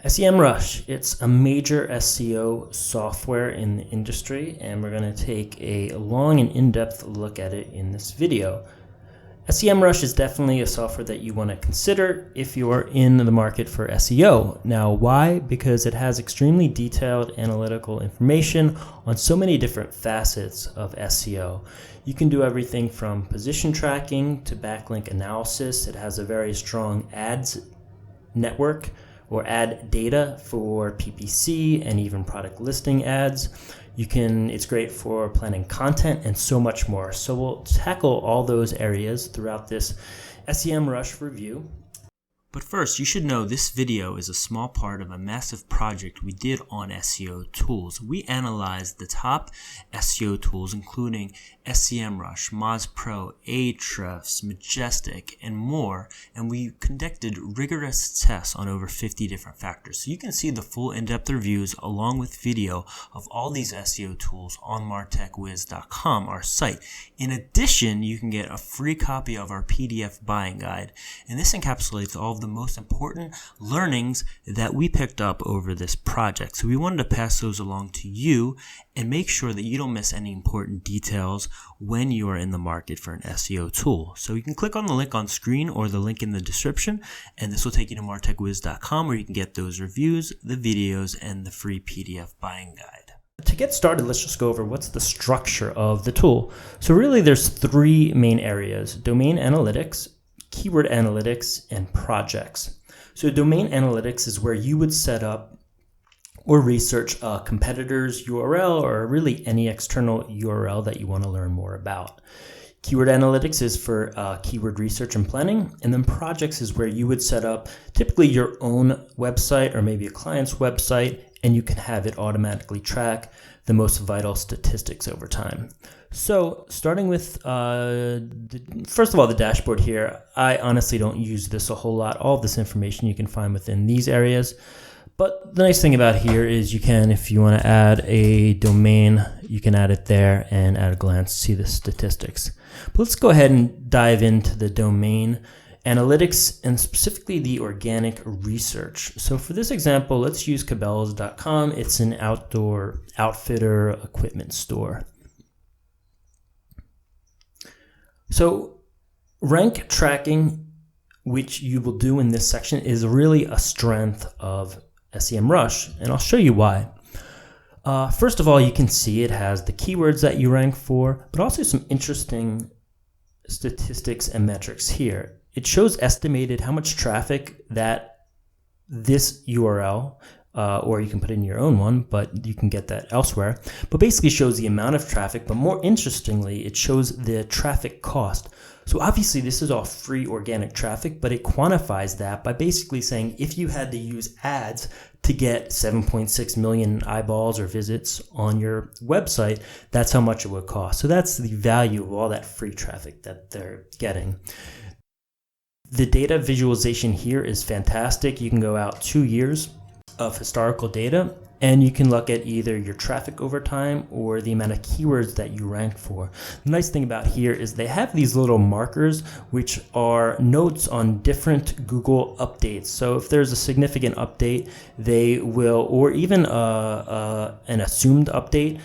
SEMrush, it's a major SEO software in the industry, and we're going to take a long and in-depth look at it in this video. SEMrush is definitely a software that you want to consider if you are in the market for SEO. Now, why? Because it has extremely detailed analytical information on so many different facets of SEO. You can do everything from position tracking to backlink analysis. It has a very strong ads network or ad data for PPC and even product listing ads. It's great for planning content and so much more. So we'll tackle all those areas throughout this SEMrush review. But first, you should know this video is a small part of a massive project we did on SEO tools. We analyzed the top SEO tools, including SEMrush, Moz Pro, Ahrefs, Majestic, and more, and we conducted rigorous tests on over 50 different factors. So you can see the full in-depth reviews along with video of all these SEO tools on MarTechWiz.com, our site. In addition, you can get a free copy of our PDF buying guide, and this encapsulates all of the most important learnings that we picked up over this project. So we wanted to pass those along to you and make sure that you don't miss any important details when you are in the market for an SEO tool. So you can click on the link on screen or the link in the description, and this will take you to MarTechWiz.com where you can get those reviews, the videos, and the free PDF buying guide. To get started, let's just go over what's the structure of the tool. So really there's three main areas: domain analytics, keyword analytics, and projects. So domain analytics is where you would set up or research a competitor's URL or really any external URL that you want to learn more about. Keyword analytics is for keyword research and planning, and then projects is where you would set up typically your own website or maybe a client's website, and you can have it automatically track the most vital statistics over time. So starting with, first of all, the dashboard here, I honestly don't use this a whole lot. All of this information you can find within these areas. But the nice thing about here is you can, if you want to add a domain, you can add it there and at a glance see the statistics. But let's go ahead and dive into the domain analytics and specifically the organic research. So for this example, let's use Cabela's.com. It's an outdoor outfitter equipment store. So rank tracking, which you will do in this section, is really a strength of SEMrush, and I'll show you why. First of all, you can see it has the keywords that you rank for, but also some interesting statistics and metrics here. It shows estimated how much traffic that this URL, or you can put in your own one, but you can get that elsewhere, but basically shows the amount of traffic, but more interestingly, it shows the traffic cost. So obviously this is all free organic traffic, but it quantifies that by basically saying if you had to use ads to get 7.6 million eyeballs or visits on your website, that's how much it would cost. So that's the value of all that free traffic that they're getting. The data visualization here is fantastic. You can go out 2 years of historical data, and you can look at either your traffic over time or the amount of keywords that you rank for. The nice thing about here is they have these little markers which are notes on different Google updates. So if there's a significant update, they will, or even an assumed update,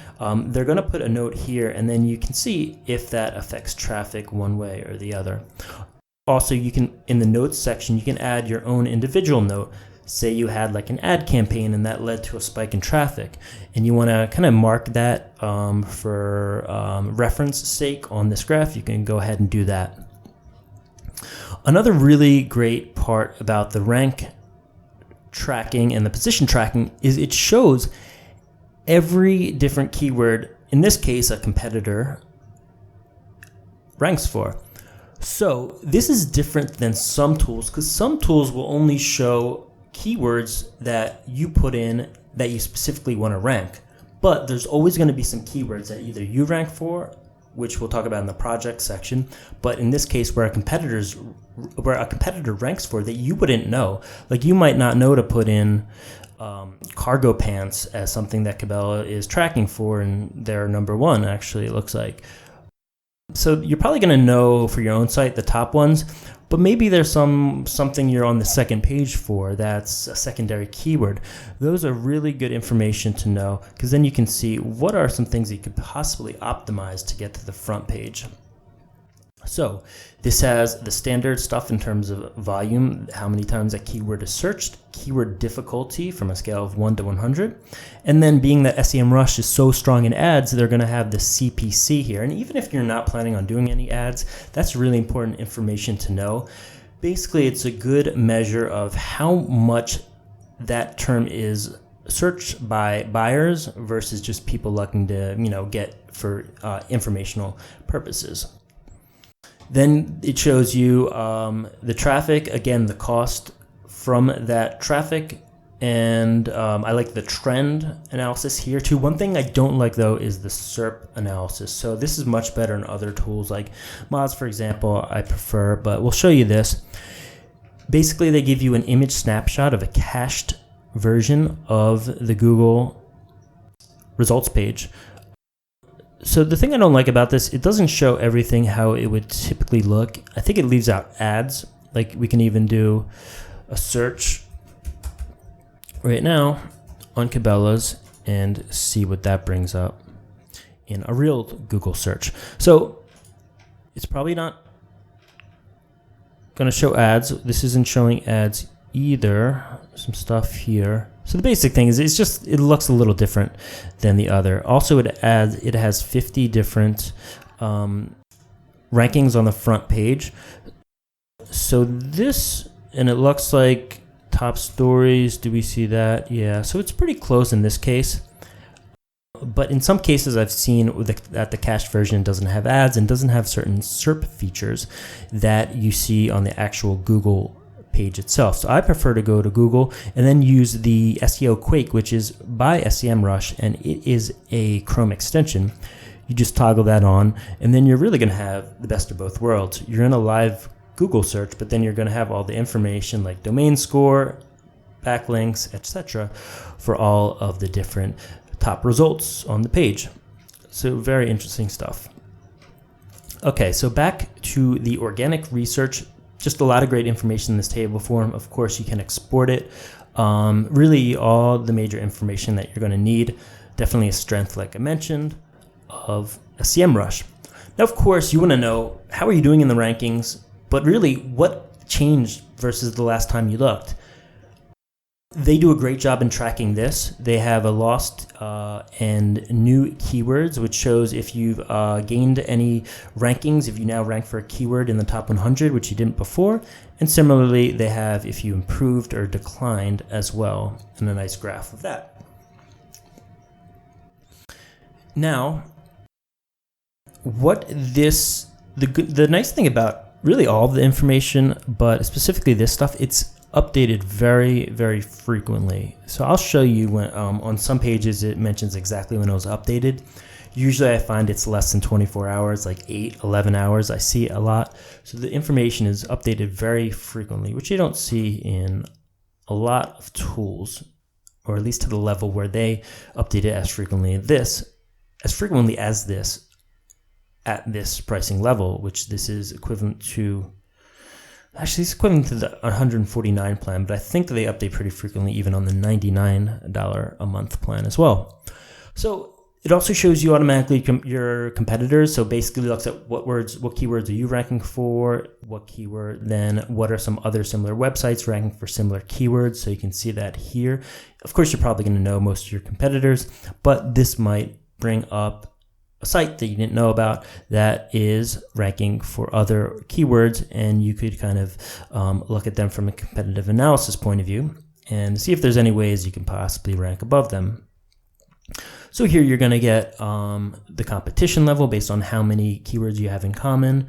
they're going to put a note here, and then you can see if that affects traffic one way or the other. Also, you can, in the notes section, you can add your own individual note. Say you had like an ad campaign and that led to a spike in traffic, and you want to kind of mark that for reference sake on this graph, you can go ahead and do that. Another really great part about the rank tracking and the position tracking is it shows every different keyword, in this case a competitor, ranks for. So this is different than some tools, because some tools will only show keywords that you put in that you specifically want to rank. But there's always going to be some keywords that either you rank for, which we'll talk about in the project section, but in this case where a competitor ranks for that you wouldn't know. Like you might not know to put in cargo pants as something that Cabela is tracking for, and they're number one, actually, it looks like. So you're probably going to know for your own site the top ones, but maybe there's something you're on the second page for that's a secondary keyword. Those are really good information to know, because then you can see what are some things you could possibly optimize to get to the front page. So this has the standard stuff in terms of volume, how many times that keyword is searched, keyword difficulty from a scale of 1 to 100. And then being that SEMrush is so strong in ads, they're going to have the CPC here. And even if you're not planning on doing any ads, that's really important information to know. Basically, it's a good measure of how much that term is searched by buyers versus just people looking to, get for informational purposes. Then it shows you the traffic, again, the cost from that traffic, and I like the trend analysis here too. One thing I don't like though is the SERP analysis. So this is much better in other tools like Moz, for example, I prefer, but we'll show you this. Basically, they give you an image snapshot of a cached version of the Google results page. So the thing I don't like about this, it doesn't show everything how it would typically look. I think it leaves out ads. Like we can even do a search right now on Cabela's and see what that brings up in a real Google search. So it's probably not going to show ads. This isn't showing ads either. Some stuff here. So the basic thing is it looks a little different than the other. Also, it has 50 different rankings on the front page. So this, and it looks like top stories. Do we see that? Yeah. So it's pretty close in this case. But in some cases, I've seen that the cached version doesn't have ads and doesn't have certain SERP features that you see on the actual Google page itself. So I prefer to go to Google and then use the SEOquake, which is by SEMrush, and it is a Chrome extension. You just toggle that on, and then you're really going to have the best of both worlds. You're in a live Google search, but then you're going to have all the information like domain score, backlinks, etc. for all of the different top results on the page. So very interesting stuff. Okay, so back to the organic research. Just a lot of great information in this table form. Of course, you can export it. Really all the major information that you're going to need. Definitely a strength, like I mentioned, of SEMrush. Now, of course, you want to know how are you doing in the rankings, but really what changed versus the last time you looked. They do a great job in tracking this. They have a lost and new keywords, which shows if you've gained any rankings, if you now rank for a keyword in the top 100, which you didn't before. And similarly, they have if you improved or declined as well, and a nice graph of that. Now, the nice thing about really all of the information, but specifically this stuff, it's updated very, very frequently. So I'll show you when on some pages it mentions exactly when it was updated. Usually I find it's less than 24 hours, like 8, 11 hours. I see it a lot. So the information is updated very frequently, which you don't see in a lot of tools, or at least to the level where they update it as frequently as this at this pricing level, which this is equivalent to. Actually, it's equivalent to the 149 plan, but I think they update pretty frequently, even on the $99 a month plan as well. So it also shows you automatically your competitors. So basically looks at what keywords are you ranking for, what keyword, then what are some other similar websites ranking for similar keywords. So you can see that here. Of course, you're probably going to know most of your competitors, but this might bring up a site that you didn't know about that is ranking for other keywords, and you could kind of look at them from a competitive analysis point of view and see if there's any ways you can possibly rank above them. So here you're going to get the competition level based on how many keywords you have in common,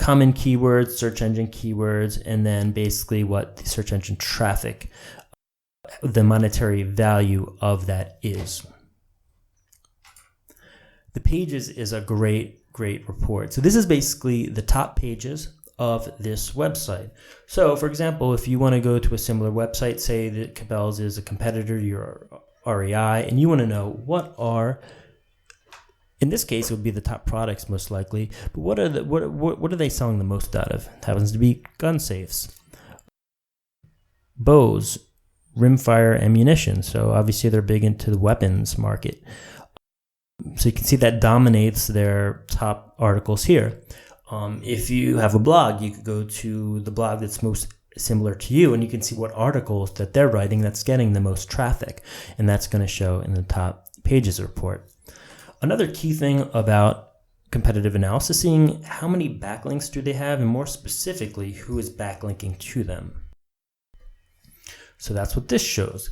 common keywords, search engine keywords, and then basically what the search engine traffic, the monetary value of that is. The pages is a great report. So this is basically the top pages of this website. So for example, if you want to go to a similar website, say that Cabela's is a competitor, your REI, and you want to know what are In this case, it would be the top products most likely. But what are they selling the most out of? It happens to be gun safes, bows, rimfire ammunition. So obviously they're big into the weapons market. So you can see that dominates their top articles here. If you have a blog, you could go to the blog that's most similar to you, and you can see what articles that they're writing that's getting the most traffic, and that's going to show in the top pages report. Another key thing about competitive analysis, seeing how many backlinks do they have, and more specifically, who is backlinking to them. So that's what this shows.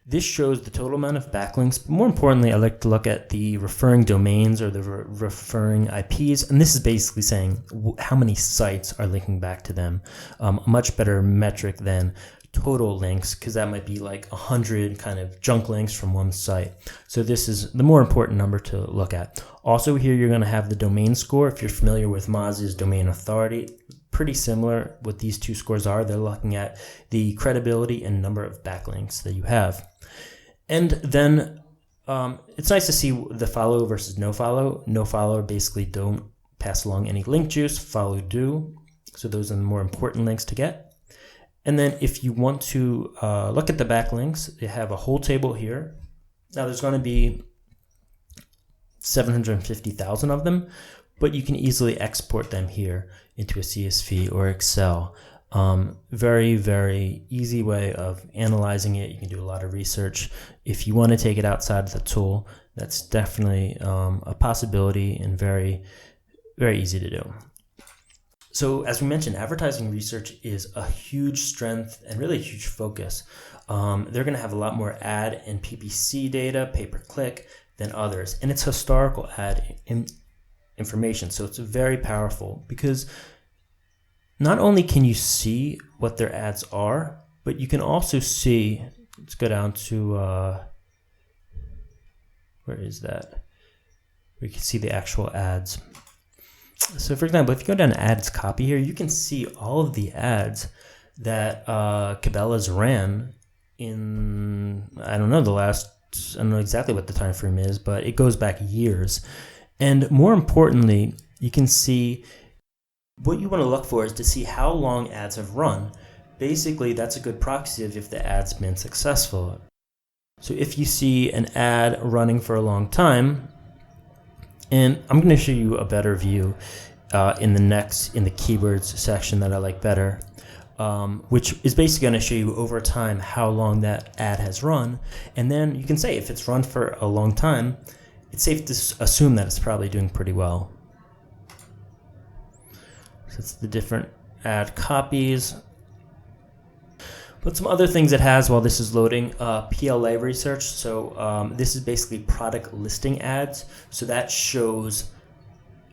This shows the total amount of backlinks, but more importantly, I like to look at the referring domains or the referring IPs, and this is basically saying how many sites are linking back to them. A much better metric than total links, because that might be like 100 kind of junk links from one site. So this is the more important number to look at. Also here you're going to have the domain score. If you're familiar with Moz's domain authority, pretty similar what these two scores are. They're looking at the credibility and number of backlinks that you have. And then it's nice to see the follow versus no follow. No follow basically don't pass along any link juice, follow do. So those are the more important links to get. And then if you want to look at the backlinks, they have a whole table here. Now there's going to be 750,000 of them, but you can easily export them here into a CSV or Excel. Very, very easy way of analyzing it. You can do a lot of research. If you want to take it outside of the tool, that's definitely a possibility and very, very easy to do. So as we mentioned, advertising research is a huge strength and really a huge focus. They're going to have a lot more ad and PPC data, pay-per-click, than others. And it's historical ad information. So it's very powerful because not only can you see what their ads are, but you can also see, let's go down to, where is that? We can see the actual ads. So for example, if you go down to ads copy here, you can see all of the ads that Cabela's ran in, I don't know exactly what the time frame is, but it goes back years. And more importantly, you can see what you want to look for is to see how long ads have run. Basically, that's a good proxy of if the ad's been successful. So if you see an ad running for a long time, and I'm going to show you a better view in the keywords section that I like better, which is basically going to show you over time how long that ad has run. And then you can say if it's run for a long time, it's safe to assume that it's probably doing pretty well. So it's the different ad copies. But some other things it has while this is loading, PLA research. So this is basically product listing ads. So that shows,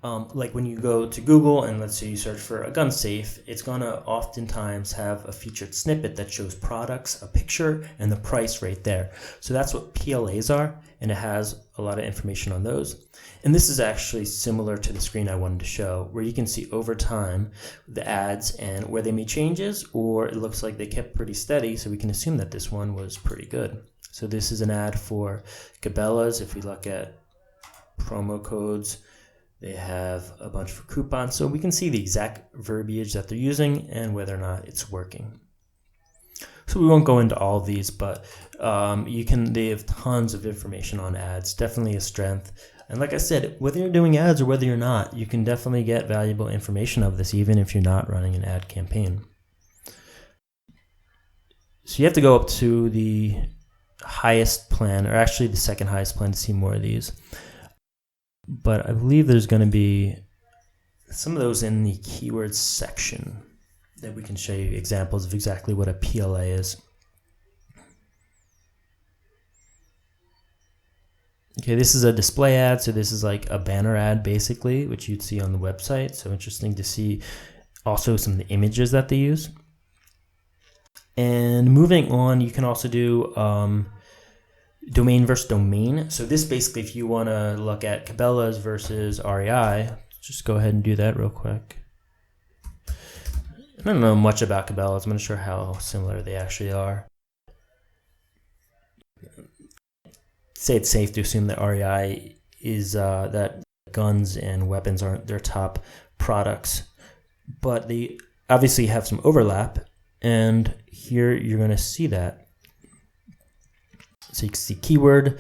like when you go to Google and let's say you search for a gun safe, it's going to oftentimes have a featured snippet that shows products, a picture, and the price right there. So that's what PLAs are, and it has a lot of information on those. And this is actually similar to the screen I wanted to show, where you can see over time the ads and where they made changes, or it looks like they kept pretty steady, so we can assume that this one was pretty good. So this is an ad for Cabela's. If we look at promo codes, they have a bunch of coupons, so we can see the exact verbiage that they're using and whether or not it's working. So we won't go into all of these, but they have tons of information on ads, definitely a strength. And like I said, whether you're doing ads or whether you're not, you can definitely get valuable information of this, even if you're not running an ad campaign. So you have to go up to the highest plan, or actually the second highest plan, to see more of these. But I believe there's going to be some of those in the keywords section that we can show you examples of exactly what a PLA is. Okay, this is a display ad, so this is like a banner ad basically, which you'd see on the website. So interesting to see also some of the images that they use. And moving on, you can also do domain versus domain. So this basically, if you want to look at Cabela's versus REI, just go ahead and do that real quick. I don't know much about Cabela's. I'm not sure how similar they actually are. Say it's safe to assume that REI is that guns and weapons aren't their top products, but they obviously have some overlap, and here you're going to see that. So you can see keyword,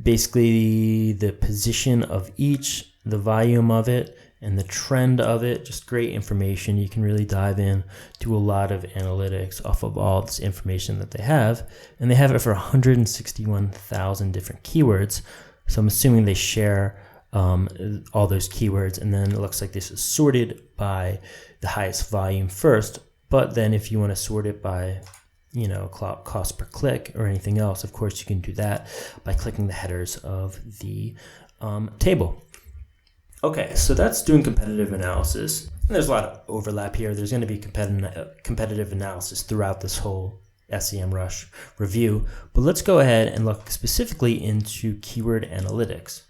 basically the position of each, the volume of it, and the trend of it. Just great information. You can really dive in, do a lot of analytics off of all this information that they have. And they have it for 161,000 different keywords. So I'm assuming they share all those keywords, and then it looks like this is sorted by the highest volume first. But then if you want to sort it by, you know, cost per click or anything else, of course you can do that by clicking the headers of the table. Okay, so that's doing competitive analysis. And there's a lot of overlap here. There's going to be competitive analysis throughout this whole SEMrush review, but let's go ahead and look specifically into keyword analytics.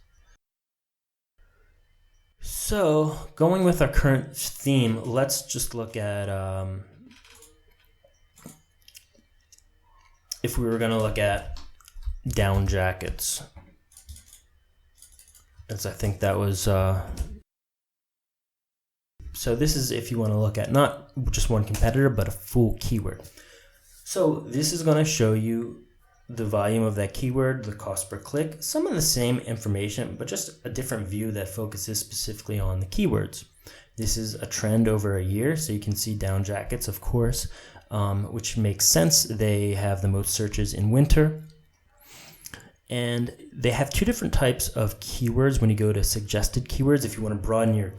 So going with our current theme, let's just look at if we were going to look at down jackets, as I think that was so this is if you want to look at not just one competitor but a full keyword. So this is going to show you the volume of that keyword, the cost per click, some of the same information, but just a different view that focuses specifically on the keywords. This is a trend over a year, so you can see down jackets, of course, which makes sense. They have the most searches in winter. And they have two different types of keywords when you go to suggested keywords if you want to broaden your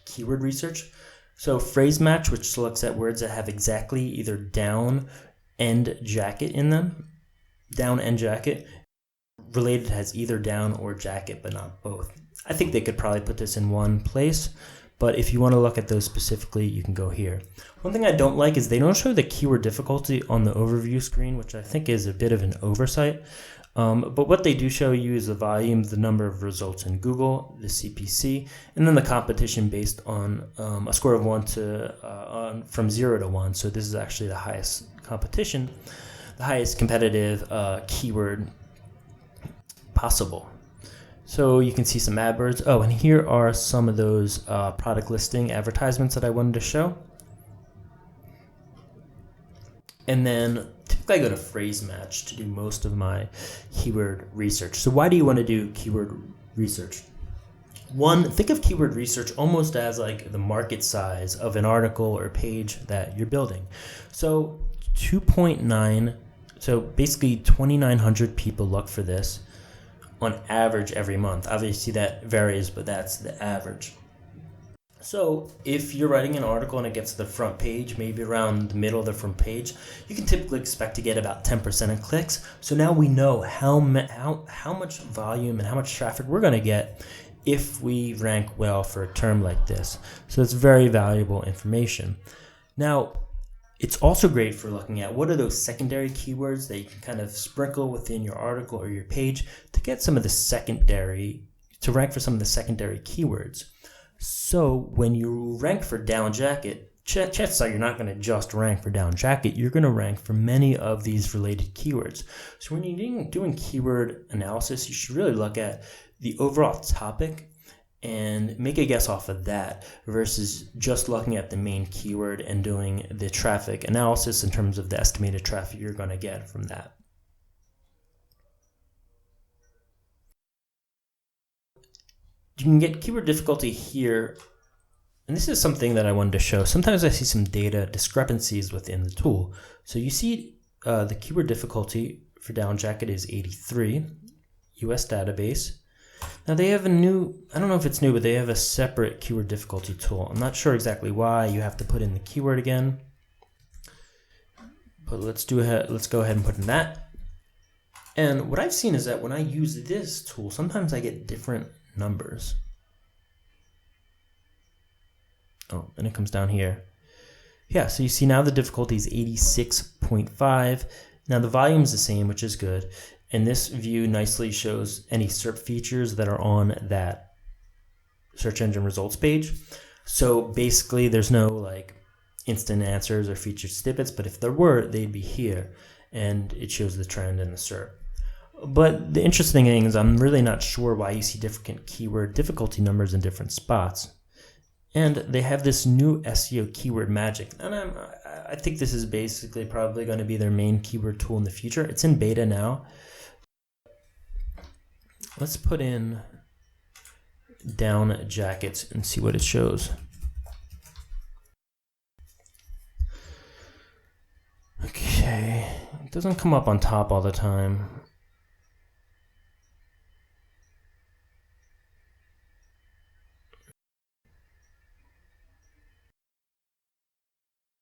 keyword research. So phrase match, which looks at words that have exactly either down and jacket in them. Down and jacket. Related has either down or jacket, but not both. I think they could probably put this in one place, but if you want to look at those specifically, you can go here. One thing I don't like is they don't show the keyword difficulty on the overview screen, which I think is a bit of an oversight. But what they do show you is the volume, the number of results in Google, the CPC, and then the competition based on a score of 1 to from 0 to 1. So this is actually the highest competition, the highest competitive keyword possible. So you can see some AdWords. Oh, and here are some of those product listing advertisements that I wanted to show. And then typically I go to phrase match to do most of my keyword research. So why do you want to do keyword research? One, think of keyword research almost as like the market size of an article or page that you're building. So 2.9, so basically 2,900 people look for this on average every month. Obviously that varies, but that's the average. So if you're writing an article and it gets to the front page, maybe around the middle of the front page, you can typically expect to get about 10% of clicks. So now we know how much volume and how much traffic we're going to get if we rank well for a term like this. So it's very valuable information. Now, it's also great for looking at what are those secondary keywords that you can kind of sprinkle within your article or your page to get some of the to rank for some of the secondary keywords. So when you rank for down jacket, chances are you're not going to just rank for down jacket. You're going to rank for many of these related keywords. So when you're doing keyword analysis, you should really look at the overall topic and make a guess off of that versus just looking at the main keyword and doing the traffic analysis in terms of the estimated traffic you're going to get from that. You can get keyword difficulty here, and this is something that I wanted to show. Sometimes I see some data discrepancies within the tool. So you see the keyword difficulty for down jacket is 83, US database. Now they have a new, I don't know if it's new, but they have a separate keyword difficulty tool. I'm not sure exactly why you have to put in the keyword again, but let's go ahead and put in that. And what I've seen is that when I use this tool, sometimes I get different numbers. Oh, and it comes down here. Yeah, so you see now the difficulty is 86.5. Now the volume is the same, which is good. And this view nicely shows any SERP features that are on that search engine results page. So basically there's no like instant answers or featured snippets, but if there were, they'd be here. And it shows the trend and the SERP. But the interesting thing is I'm really not sure why you see different keyword difficulty numbers in different spots. And they have this new SEO keyword magic. And I think this is basically probably going to be their main keyword tool in the future. It's in beta now. Let's put in down jackets and see what it shows. Okay, it doesn't come up on top all the time.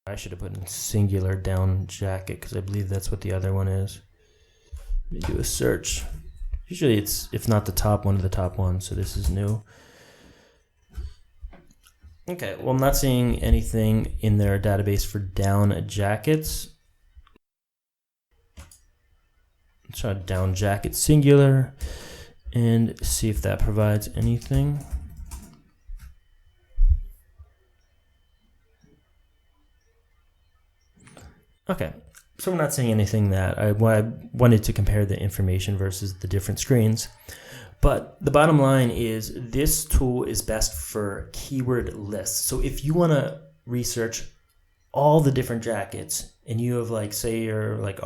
I should have put in singular down jacket because I believe that's what the other one is. Let me do a search. Usually it's, if not the top, one of the top ones, so this is new. Okay, well, I'm not seeing anything in their database for down jackets. Let's try down jacket singular and see if that provides anything. Okay, so we're not seeing anything that I wanted to compare the information versus the different screens. But the bottom line is this tool is best for keyword lists. So if you want to research all the different jackets and you have, like, say you're like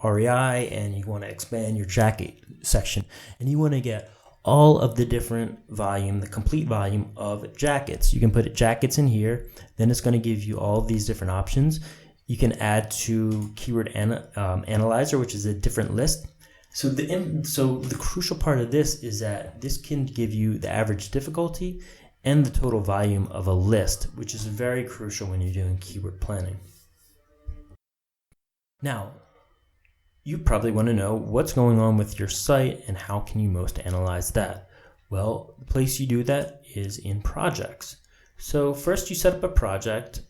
REI and you want to expand your jacket section and you want to get all of the different volume, the complete volume of jackets, you can put jackets in here. Then it's going to give you all of these different options. You can add to keyword analyzer, which is a different list. So the crucial part of this is that this can give you the average difficulty and the total volume of a list, which is very crucial when you're doing keyword planning. Now, you probably want to know what's going on with your site and how can you most analyze that. Well, the place you do that is in projects. So first you set up a project.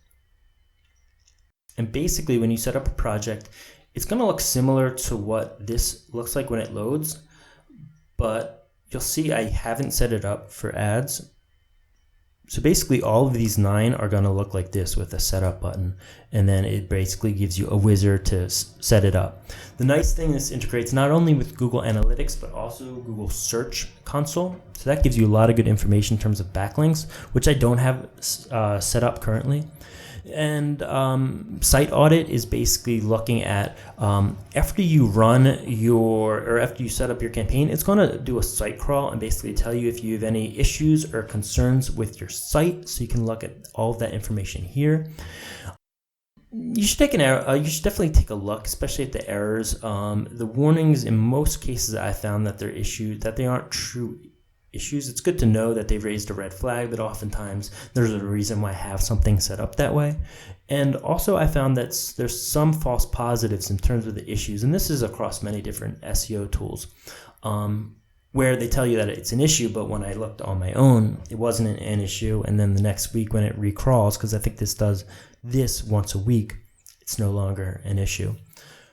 And basically when you set up a project, it's going to look similar to what this looks like when it loads, but you'll see I haven't set it up for ads. So basically all of these 9 are going to look like this with a setup button, and then it basically gives you a wizard to set it up. The nice thing, this integrates not only with Google Analytics, but also Google Search Console. So that gives you a lot of good information in terms of backlinks, which I don't have set up currently. And site audit is basically looking at after you run after you set up your campaign, it's going to do a site crawl and basically tell you if you have any issues or concerns with your site. So you can look at all of that information here. You should definitely take a look, especially at the errors. The warnings, in most cases, I found that they're issues that they aren't true issues. It's good to know that they've raised a red flag, but oftentimes there's a reason why I have something set up that way. And also I found that there's some false positives in terms of the issues, and this is across many different SEO tools, where they tell you that it's an issue, but when I looked on my own, it wasn't an issue, and then the next week when it recrawls, because I think this does this once a week, it's no longer an issue.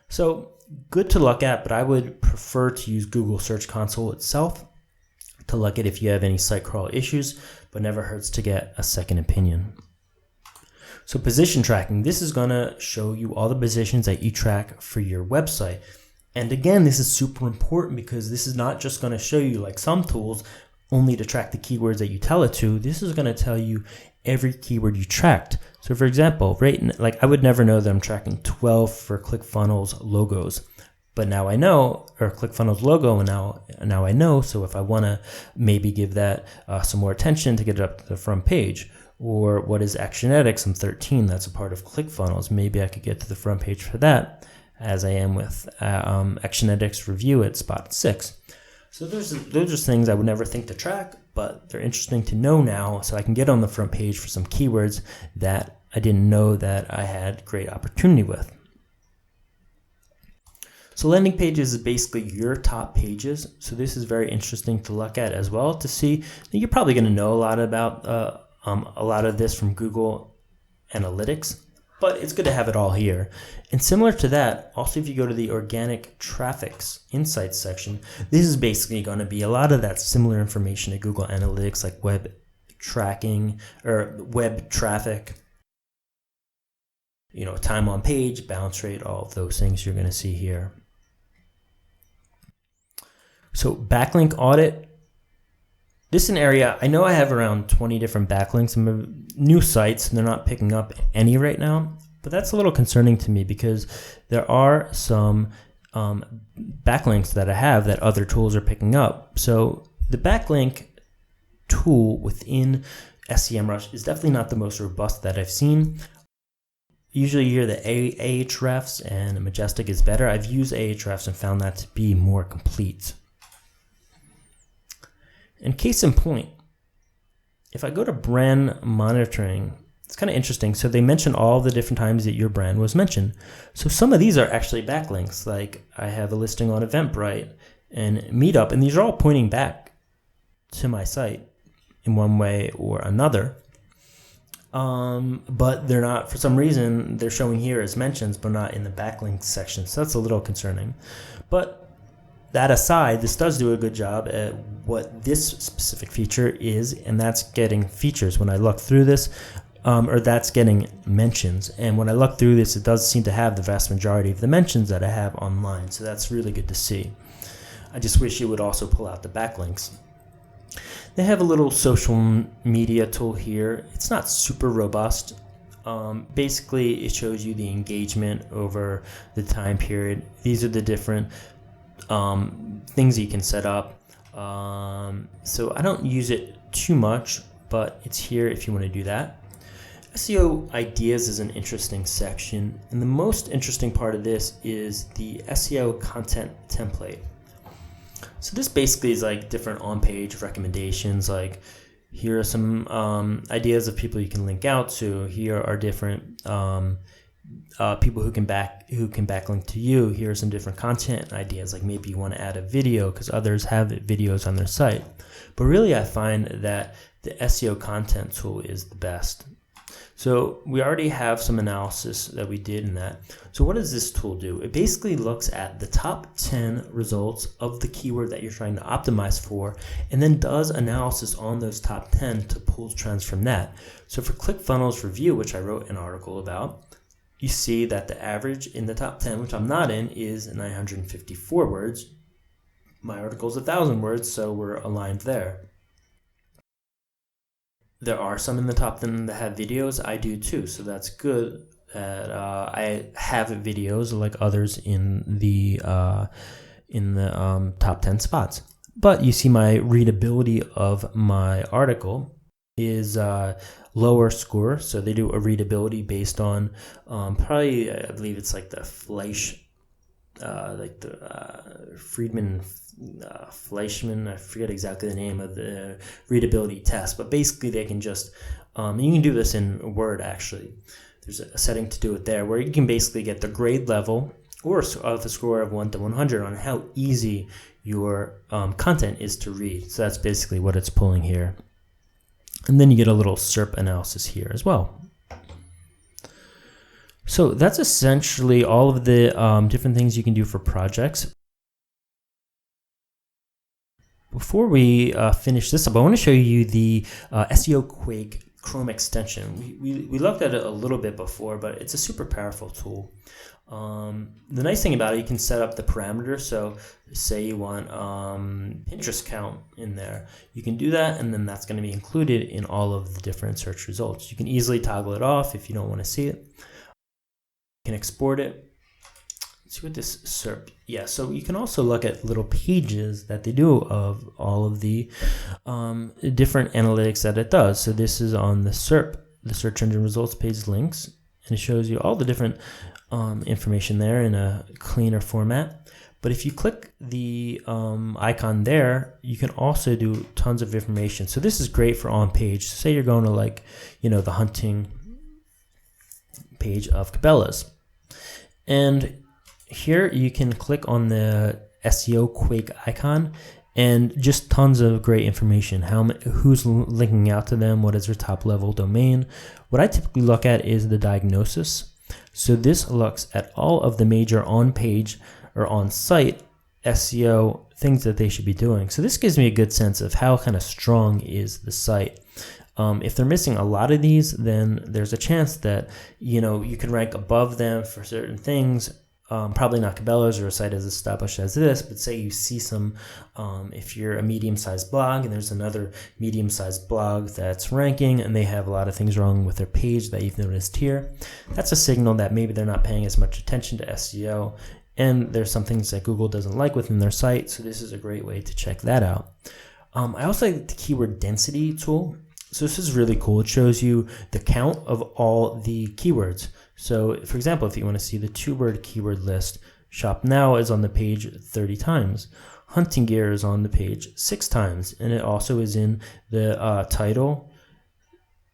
So good to look at, but I would prefer to use Google Search Console itself to look at if you have any site crawl issues, but never hurts to get a second opinion. So position tracking, this is going to show you all the positions that you track for your website. And again, this is super important because this is not just going to show you, like some tools, only to track the keywords that you tell it to. This is going to tell you every keyword you tracked. So for example, like I would never know that I'm tracking 12 for ClickFunnels logos. But now I know, or ClickFunnels logo, and now I know. So if I want to maybe give that some more attention to get it up to the front page, or what is Actionetics? I'm 13. That's a part of ClickFunnels. Maybe I could get to the front page for that, as I am with Actionetics Review at spot 6. So those are things I would never think to track, but they're interesting to know now, so I can get on the front page for some keywords that I didn't know that I had great opportunity with. So landing pages is basically your top pages. So this is very interesting to look at as well to see. You're probably going to know a lot about a lot of this from Google Analytics, but it's good to have it all here. And similar to that, also if you go to the organic traffic's insights section, this is basically going to be a lot of that similar information to Google Analytics, like web tracking or web traffic, time on page, bounce rate, all of those things you're going to see here. So backlink audit. This is an area, I know I have around 20 different backlinks and new sites, and they're not picking up any right now, but that's a little concerning to me because there are some backlinks that I have that other tools are picking up. So the backlink tool within SEMrush is definitely not the most robust that I've seen. Usually you hear that Ahrefs and Majestic is better. I've used Ahrefs and found that to be more complete. And case in point, if I go to brand monitoring, it's kind of interesting. So they mention all the different times that your brand was mentioned. So some of these are actually backlinks. Like I have a listing on Eventbrite and Meetup, and these are all pointing back to my site in one way or another. But they're not, for some reason, they're showing here as mentions, but not in the backlinks section. So that's a little concerning. But that aside, this does do a good job at what this specific feature is, and that's getting features. When I look through this, or that's getting mentions. And when I look through this, it does seem to have the vast majority of the mentions that I have online. So that's really good to see. I just wish it would also pull out the backlinks. They have a little social media tool here. It's not super robust. Basically, it shows you the engagement over the time period. These are the different things you can set up. So I don't use it too much, but it's here if you want to do that. SEO ideas is an interesting section, and the most interesting part of this is the SEO content template. So this basically is like different on-page recommendations. Like here are some ideas of people you can link out to. Here are different people who can backlink to you. Here are some different content ideas. Like maybe you want to add a video because others have videos on their site. But really, I find that the SEO content tool is the best. So we already have some analysis that we did in that. So what does this tool do? It basically looks at the top 10 results of the keyword that you're trying to optimize for, and then does analysis on those top 10 to pull trends from that. So for ClickFunnels Review, which I wrote an article about, you see that the average in the top 10, which I'm not in, is 954 words. My article is 1,000 words, so we're aligned there. There are some in the top 10 that have videos. I do too, so that's good that I have videos like others in the top 10 spots. But you see my readability of my article is lower score, so they do a readability based on probably I believe it's like the Fleischman, I forget exactly the name of the readability test, but basically they can just, you can do this in Word actually. There's a setting to do it there where you can basically get the grade level or the score of 1 to 100 on how easy your content is to read. So that's basically what it's pulling here. And then you get a little SERP analysis here as well. So that's essentially all of the different things you can do for projects. Before we finish this up, I want to show you the SEOquake Chrome extension. We looked at it a little bit before, but it's a super powerful tool. The nice thing about it, you can set up the parameters. So say you want Pinterest count in there. You can do that, and then that's going to be included in all of the different search results. You can easily toggle it off if you don't want to see it. You can export it. Let's see what this SERP. Yeah, so you can also look at little pages that they do of all of the different analytics that it does. So this is on the SERP, the search engine results page links, and it shows you all the different information there in a cleaner format. But if you click the icon there, you can also do tons of information. So this is great for on page. Say you're going to the hunting page of Cabela's. And here you can click on the SEOquake icon and just tons of great information. Who's linking out to them, what is their top level domain. What I typically look at is the diagnosis. So this looks at all of the major on-page or on-site SEO things that they should be doing. So this gives me a good sense of how kind of strong is the site. If they're missing a lot of these, then there's a chance that you can rank above them for certain things, probably not Cabela's or a site as established as this, but say you see some, if you're a medium-sized blog and there's another medium-sized blog that's ranking and they have a lot of things wrong with their page that you've noticed here, that's a signal that maybe they're not paying as much attention to SEO, and there's some things that Google doesn't like within their site, so this is a great way to check that out. I also like the keyword density tool. So this is really cool. It shows you the count of all the keywords. So for example, if you want to see the 2-word keyword list, shop now is on the page 30 times. Hunting gear is on the page 6 times. And it also is in the title,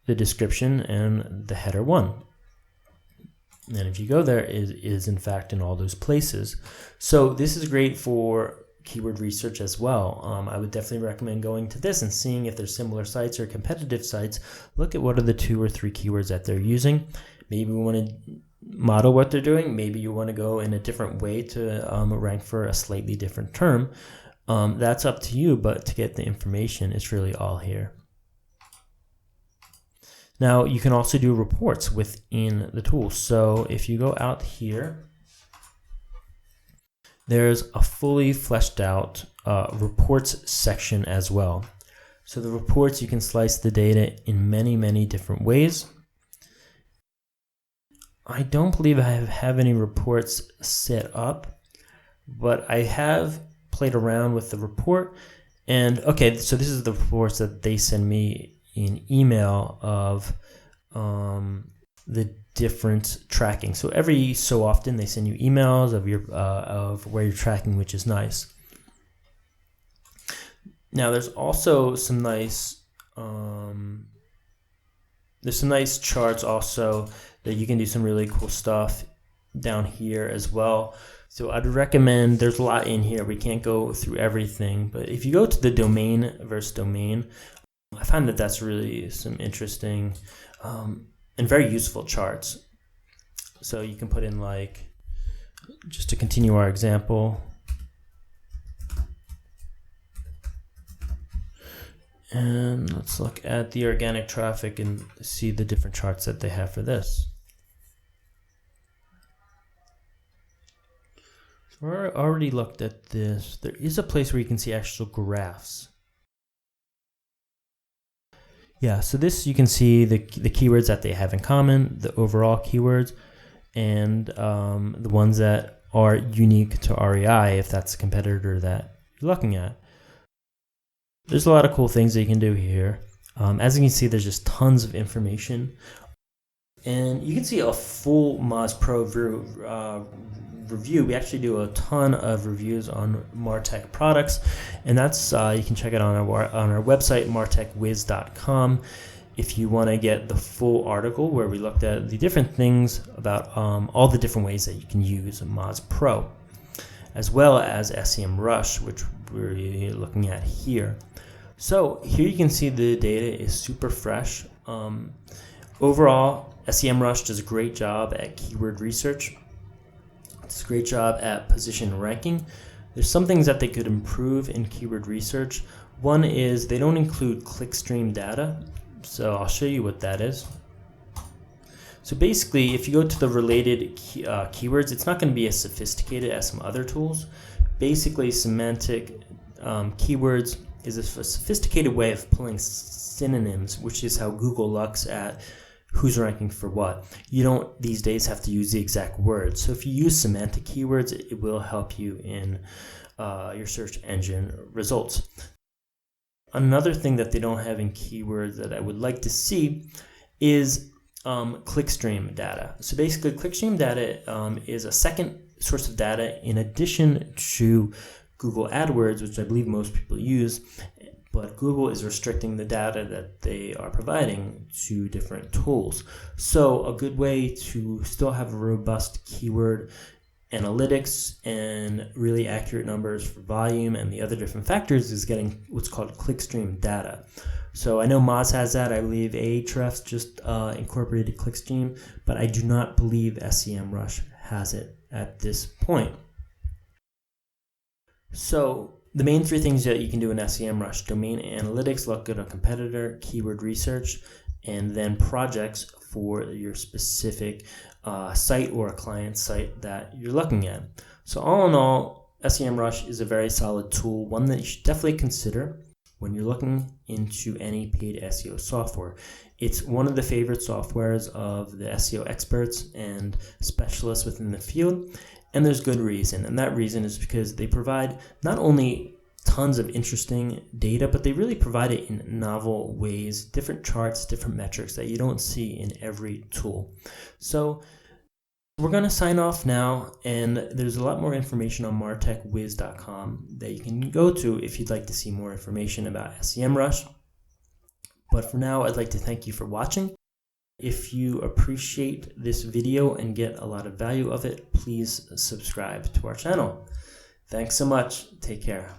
the description, and the header 1. And if you go there, it is in fact in all those places. So this is great for keyword research as well. I would definitely recommend going to this and seeing if there's similar sites or competitive sites. Look at what are the 2 or 3 keywords that they're using. Maybe we want to model what they're doing. Maybe you want to go in a different way to rank for a slightly different term. That's up to you, but to get the information, it's really all here. Now, you can also do reports within the tool. So if you go out here, there's a fully fleshed out reports section as well. So the reports, you can slice the data in many, many different ways. I don't believe I have any reports set up, but I have played around with the report. And okay, so this is the reports that they send me in email of the different tracking. So every so often they send you emails of your of where you're tracking, which is nice. Now there's also some nice charts also that you can do some really cool stuff down here as well. So I'd recommend, there's a lot in here. We can't go through everything, but if you go to the domain versus domain, I find that that's really some interesting and very useful charts. So you can put in, like, just to continue our example, and let's look at the organic traffic and see the different charts that they have for this. So I already looked at this. There is a place where you can see actual graphs. Yeah, so this, you can see the keywords that they have in common, the overall keywords, and the ones that are unique to REI, if that's a competitor that you're looking at. There's a lot of cool things that you can do here. As you can see, there's just tons of information. And you can see a full Moz Pro review. We actually do a ton of reviews on MarTech products, and that's you can check it on our website, martechwiz.com, if you want to get the full article where we looked at the different things about all the different ways that you can use Moz Pro, as well as SEMrush, which we're looking at here. So here you can see the data is super fresh. Overall, SEMrush does a great job at keyword research. It's a great job at position ranking. There's some things that they could improve in keyword research. One is they don't include clickstream data. So I'll show you what that is. So basically, if you go to the related keywords, it's not going to be as sophisticated as some other tools. Basically, semantic keywords is a sophisticated way of pulling synonyms, which is how Google looks at who's ranking for what. You don't these days have to use the exact words. So if you use semantic keywords, it will help you in your search engine results. Another thing that they don't have in keywords that I would like to see is clickstream data. So basically, clickstream data is a second source of data in addition to Google AdWords, which I believe most people use, but Google is restricting the data that they are providing to different tools. So a good way to still have a robust keyword analytics and really accurate numbers for volume and the other different factors is getting what's called clickstream data. So I know Moz has that. I believe Ahrefs just incorporated clickstream, but I do not believe SEMrush has it at this point. So the main 3 things that you can do in SEMrush: domain analytics, look at a competitor, keyword research, and then projects for your specific site or a client site that you're looking at. So all in all, SEMrush is a very solid tool, one that you should definitely consider when you're looking into any paid SEO software. It's one of the favorite softwares of the SEO experts and specialists within the field, and there's good reason. And that reason is because they provide not only tons of interesting data, but they really provide it in novel ways, different charts, different metrics that you don't see in every tool. So we're going to sign off now, and there's a lot more information on martechwiz.com that you can go to if you'd like to see more information about SEMrush. But for now, I'd like to thank you for watching. If you appreciate this video and get a lot of value of it, please subscribe to our channel. Thanks so much. Take care.